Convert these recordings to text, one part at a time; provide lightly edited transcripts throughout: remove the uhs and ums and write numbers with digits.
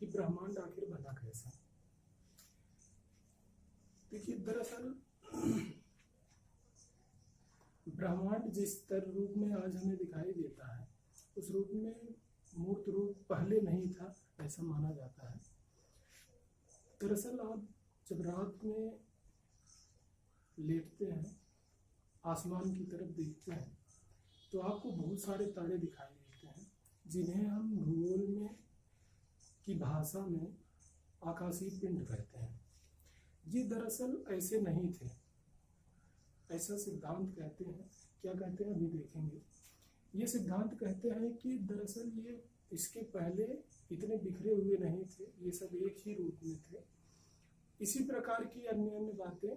कि ब्रह्मांड आखिर बना कैसा। देखिए, दरअसल ब्रह्मांड जिस रूप में आज हमें दिखाई देता है, उस रूप में मूर्त रूप पहले नहीं था, ऐसा माना जाता है। दरअसल आप जब रात में लेटते हैं, आसमान की तरफ देखते हैं, तो आपको बहुत सारे तारे दिखाई देते हैं, जिन्हें हम भूगोल में की भाषा में आकाशीय पिंड कहते हैं। ये दरअसल ऐसे नहीं थे, ऐसा सिद्धांत कहते हैं। क्या कहते हैं अभी देखेंगे। ये सिद्धांत कहते हैं कि दरअसल ये इसके पहले इतने बिखरे हुए नहीं थे, ये सब एक ही रूप में थे। इसी प्रकार की अन्य अन्य बातें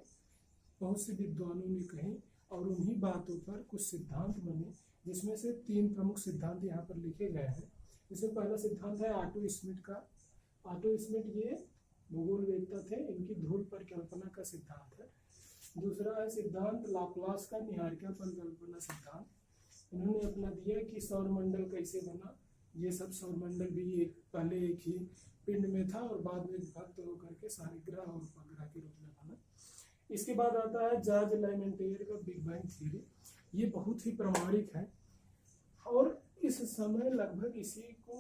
बहुत से विद्वानों ने कही और उन्हीं बातों पर कुछ सिद्धांत बने, जिसमें से 3 प्रमुख सिद्धांत यहाँ पर लिखे गए हैं। इसमें पहला सिद्धांत है ऑटो स्मिथ का। ऑटो स्मिथ ये भूगोल वेत्ता थे, इनकी ध्रुव परिकल्पना का सिद्धांत है। दूसरा है सिद्धांत लाप्लास का, निहारिका परिकल्पना सिद्धांत। इन्होंने अपना दिया कि सौरमंडल कैसे बना। ये सब सौरमंडल भी एक पहले एक ही पिंड में था और बाद में विभक्त होकर के सारे ग्रह और उपग्रह के रूप में बना। इसके बाद आता है जॉर्ज लेमेंटेयर का बिग बैंग थ्योरी। ये बहुत ही प्रामाणिक है और इस समय लगभग इसी को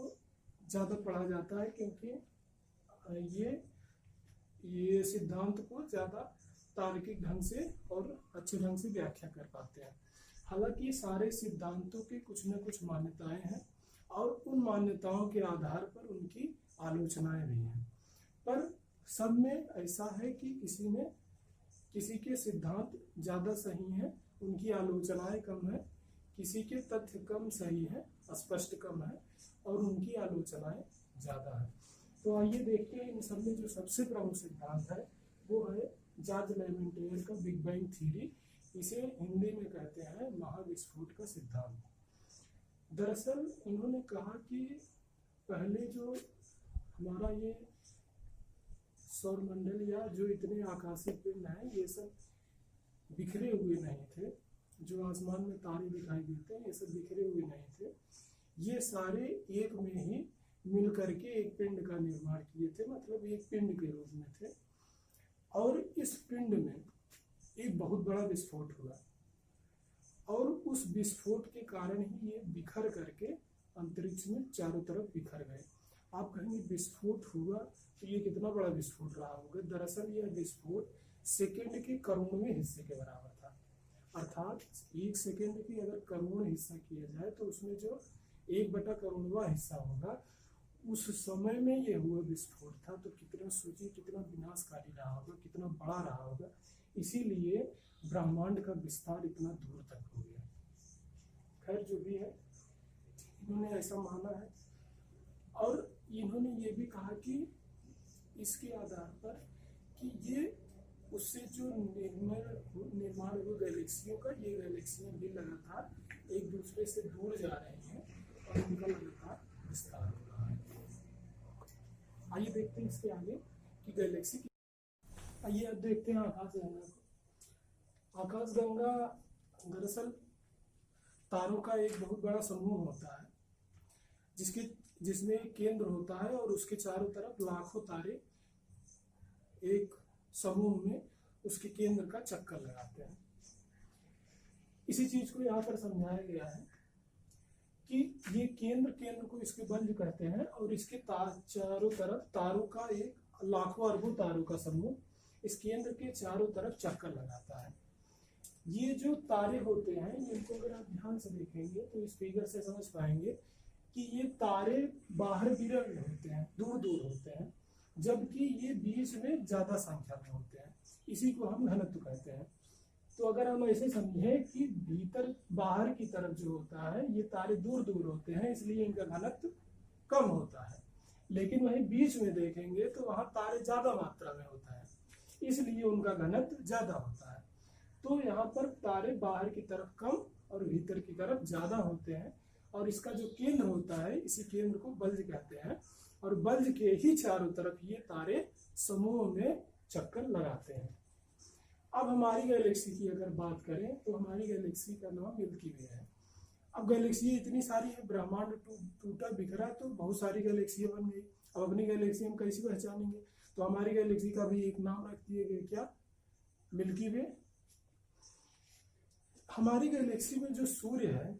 ज़्यादा पढ़ा जाता है, क्योंकि ये सिद्धांत को ज़्यादा तार्किक ढंग से और अच्छे ढंग से व्याख्या कर पाते हैं। हालांकि सारे सिद्धांतों की कुछ न कुछ मान्यताएं हैं और उन मान्यताओं के आधार पर उनकी आलोचनाएं भी हैं, पर सब में ऐसा है कि किसी के सिद्धांत ज़्यादा सही हैं, उनकी आलोचनाएं कम है, किसी के तथ्य कम सही है, स्पष्ट कम है और उनकी आलोचनाएं ज़्यादा है। तो आइए देखते हैं इन सब में जो सबसे प्रमुख सिद्धांत है वो है जॉर्ज लेमेंटेयर का बिग बैंग थ्योरी। इसे हिंदी में कहते हैं महाविस्फोट का सिद्धांत। दरअसल इन्होंने कहा कि पहले जो हमारा ये सौरमंडल या जो इतने आकाशीय पिंड हैं, ये सब बिखरे हुए नहीं थे। जो आसमान में तारे दिखाई देते हैं, ये सब बिखरे हुए नहीं थे। ये सारे एक में ही मिल करके एक पिंड का निर्माण किए थे, मतलब एक पिंड के रूप में थे। और इस पिंड में एक बहुत बड़ा विस्फोट हुआ और उस विस्फोट के कारण ही ये बिखर करके अंतरिक्ष में चारों तरफ बिखर गए। आप कहेंगे विस्फोट हुआ तो ये कितना बड़ा विस्फोट रहा होगा। दरअसल यह विस्फोट सेकेंड के करोड़वें हिस्से के बराबर था। अर्थात 1 सेकेंड की अगर करोड़ हिस्सा किया जाए तो उसमें जो 1/, करोड़वा हिस्सा होगा, उस समय में ये हुआ विस्फोट था। तो कितना सोचिए, कितना विनाशकारी रहा होगा, कितना बड़ा रहा होगा। इसीलिए ब्रह्मांड का विस्तार इतना दूर तक हो गया। खैर जो भी है, इन्होंने ऐसा माना है और इन्होंने ये भी कहा कि इसके आधार पर कि ये उससे जो निर्माण हुआ गैलेक्सियों का, ये गैलेक्सियां भी लगातार एक दूसरे से दूर जा रही हैं और उनका लगातार विस्तार हो रहा है। आइए देखते हैं इसके आगे कि गैलेक्सी की। आइए अब देखते हैं आकाशगंगा को। आकाशगंगा दरअसल तारों का एक बहुत बड़ा समूह होता है, जिसमें एक केंद्र होता है और उसके चारों तरफ लाखों तारे एक समूह में उसके केंद्र का चक्कर लगाते हैं। इसी चीज को यहाँ पर समझाया गया है कि ये केंद्र को इसके बल्ज कहते हैं और इसके चारों तरफ तारों का एक लाखों अरबों तारों का समूह इस केंद्र के चारों तरफ चक्कर लगाता है। ये जो तारे होते हैं, इनको अगर आप ध्यान से देखेंगे तो इस फिगर से समझ पाएंगे कि ये तारे बाहर गिरे हुए होते हैं, दूर दूर होते हैं, जबकि ये बीच में ज्यादा संख्या में होते हैं। इसी को हम घनत्व कहते हैं। तो अगर हम ऐसे समझें कि भीतर बाहर की तरफ जो होता है, ये तारे दूर दूर होते हैं, इसलिए इनका घनत्व कम होता है। लेकिन वहीं बीच में देखेंगे तो वहां तारे ज्यादा मात्रा में होता है, इसलिए उनका घनत्व ज्यादा होता है। तो यहाँ पर तारे बाहर की तरफ कम और भीतर की तरफ ज्यादा होते हैं और इसका जो केंद्र होता है, इसी केंद्र को बल्ज कहते हैं और बल्ज के ही चारों तरफ ये तारे समूह में चक्कर लगाते हैं। अब हमारी गैलेक्सी की अगर बात करें तो हमारी गैलेक्सी का नाम मिल्की वे है। अब गैलेक्सी इतनी सारी है, ब्रह्मांड टूटा बिखरा तो बहुत सारी गैलेक्सियां बन गई। अब अपनी गैलेक्सी हम कैसे पहचानेंगे? तो हमारी गैलेक्सी का भी एक नाम रख दिया गया, क्या? मिल्की वे। हमारी गैलेक्सी में जो सूर्य है,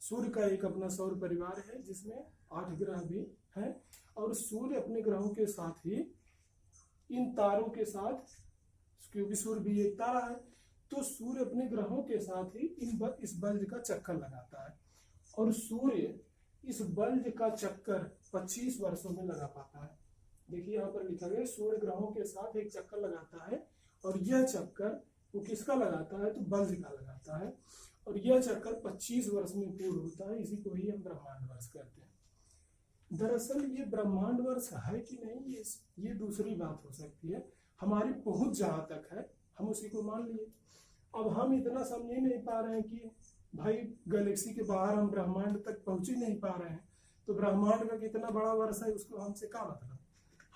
सूर्य का एक अपना सौर परिवार है जिसमें 8 ग्रह भी हैं, और सूर्य अपने ग्रहों के साथ ही इन तारों के साथ, क्योंकि सूर्य भी एक तारा है, तो सूर्य अपने ग्रहों के साथ ही इस बल्ज का चक्कर लगाता है, और सूर्य इस बल्ज का चक्कर 25 वर्षों में लगा पाता है। देखिए यहाँ पर लिखा गया, सूर्य ग्रहों के साथ एक चक्कर लगाता है, और यह चक्कर वो किसका लगाता है? तो बल्ज का लगाता है, और यह चक्कर 25 वर्ष में पूर्ण होता है। इसी को ही हम ब्रह्मांड वर्ष कहते हैं। दरअसल ये ब्रह्मांड वर्ष है कि नहीं, ये दूसरी बात हो सकती है। हमारी पहुंच जहां तक है हम उसी को मान लिए। अब हम इतना समझ ही नहीं पा रहे हैं कि भाई गैलेक्सी के बाहर हम ब्रह्मांड तक पहुंच ही नहीं पा रहे हैं, तो ब्रह्मांड का कितना बड़ा वर्ष है उसको हमसे क्या मतलब।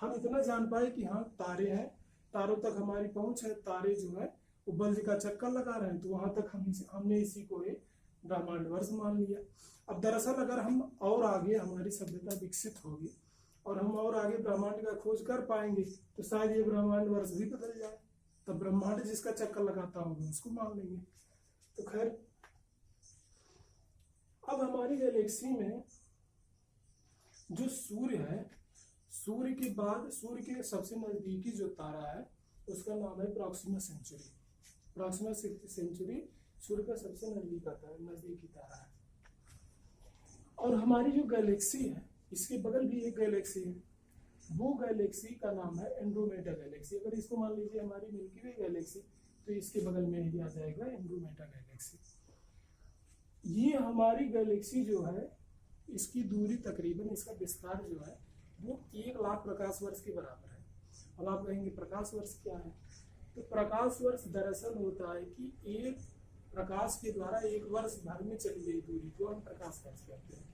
हम इतना जान पाए कि हाँ तारे हैं, तारों तक हमारी पहुंच है, तारे जो है वो बल्ज का चक्कर लगा रहे हैं, तो वहां तक हमने इसी को एक ब्रह्मांड वर्ष मान लिया। अब दरअसल अगर हम और आगे हमारी सभ्यता विकसित होगी और हम और आगे ब्रह्मांड का खोज कर पाएंगे, तो शायद ये ब्रह्मांड वर्ष भी बदल जाए, तब ब्रह्मांड जिसका चक्कर लगाता होगा उसको मान लेंगे। तो खैर, अब हमारी गैलेक्सी में जो सूर्य है, सूर्य के बाद सूर्य के सबसे नजदीकी जो तारा है उसका नाम है प्रॉक्सिमा सेंचुरी। प्रॉक्सिमा सेंचुरी सूर्य का सबसे नजदीकी तारा है। और हमारी जो गैलेक्सी है इसके बगल भी एक गैलेक्सी है, वो गैलेक्सी का नाम है एंड्रोमेडा गैलेक्सी। अगर इसको मान लीजिए हमारी मिल्की वे गैलेक्सी, तो इसके बगल में ही आ जाएगा एंड्रोमेडा गैलेक्सी। ये हमारी गैलेक्सी जो है इसकी दूरी तकरीबन, इसका विस्तार जो है वो 1 लाख प्रकाश वर्ष के बराबर है। अब आप कहेंगे प्रकाश वर्ष क्या है? तो प्रकाश वर्ष दरअसल होता है कि एक प्रकाश के द्वारा 1 वर्ष भर में चली गई दूरी को हम प्रकाश वर्ष कहते हैं।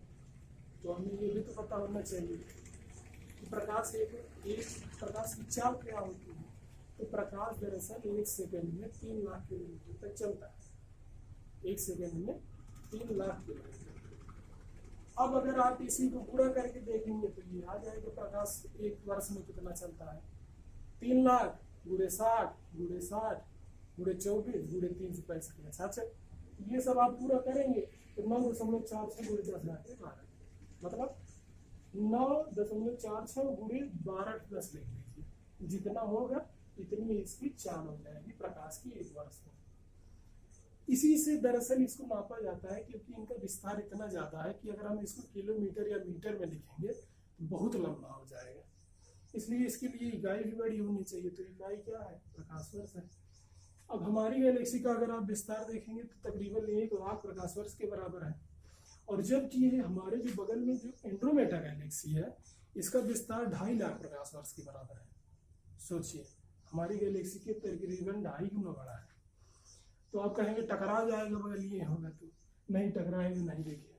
तो हमें ये भी तो पता होना चाहिए कि प्रकाश एक प्रकाश की चाल क्या होती है। तो प्रकाश दरअसल 1 सेकंड में 3 लाख किलोमीटर तक चलता है। 1 सेकंड में 3 लाख किलोमीटर। अब अगर आप इसी को पूरा करके देखेंगे तो ये आ जाएगा प्रकाश 1 वर्ष में कितना चलता है। 3 लाख गुणे 60 गुणे 60 गुणे 24 गुणे 365। अच्छा, ये सब आप पूरा करेंगे तो 9.46 गुणे 10,000 मतलब 9.46 गुणे 12 लिख लीजिए। जितना होगा इतनी इसकी चाल हो जाएगी प्रकाश की 1 वर्ष में। इसी से दरअसल इसको नापा जाता है, क्योंकि इनका विस्तार इतना ज्यादा है कि अगर हम इसको किलोमीटर या मीटर में लिखेंगे तो बहुत लंबा हो जाएगा। इसलिए इसके लिए इकाई भी बड़ी होनी चाहिए। तो इकाई क्या है? प्रकाश वर्ष है। अब हमारी गैलेक्सी का अगर आप विस्तार देखेंगे तो तकरीबन 1 लाख प्रकाश वर्ष के बराबर है। और जबकि हमारे जो बगल में जो एंड्रोमेडा गैलेक्सी है इसका विस्तार 2.5 लाख प्रकाश वर्ष के बराबर है। सोचिए, हमारी गैलेक्सी के तकरीबन 2.5 गुना बड़ा है। तो आप कहेंगे टकरा जाएगा बगल ये होगा, तो नहीं टकराएगा। नहीं, देखिए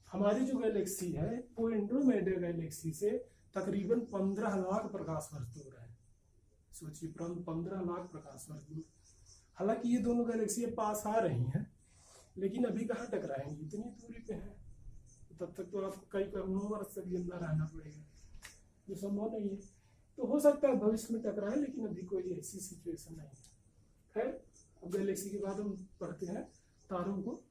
हमारी जो गैलेक्सी है वो एंड्रोमेडा गैलेक्सी से तकरीबन 15 लाख प्रकाश वर्ष दूर है। सोचिए, 15 लाख प्रकाश वर्ष दूर। हालांकि ये दोनों गैलेक्सी पास आ रही हैं, लेकिन अभी कहाँ टकराएंगी, इतनी दूरी पे है। तब तक तो आपको कई करोड़ों वर्ष तक जिंदा रहना पड़ेगा, जो संभव नहीं है। तो हो सकता है भविष्य में टकराए, लेकिन अभी कोई ऐसी सिचुएशन नहीं है। खैर, अब गैलेक्सी के बाद हम पढ़ते हैं तारों को।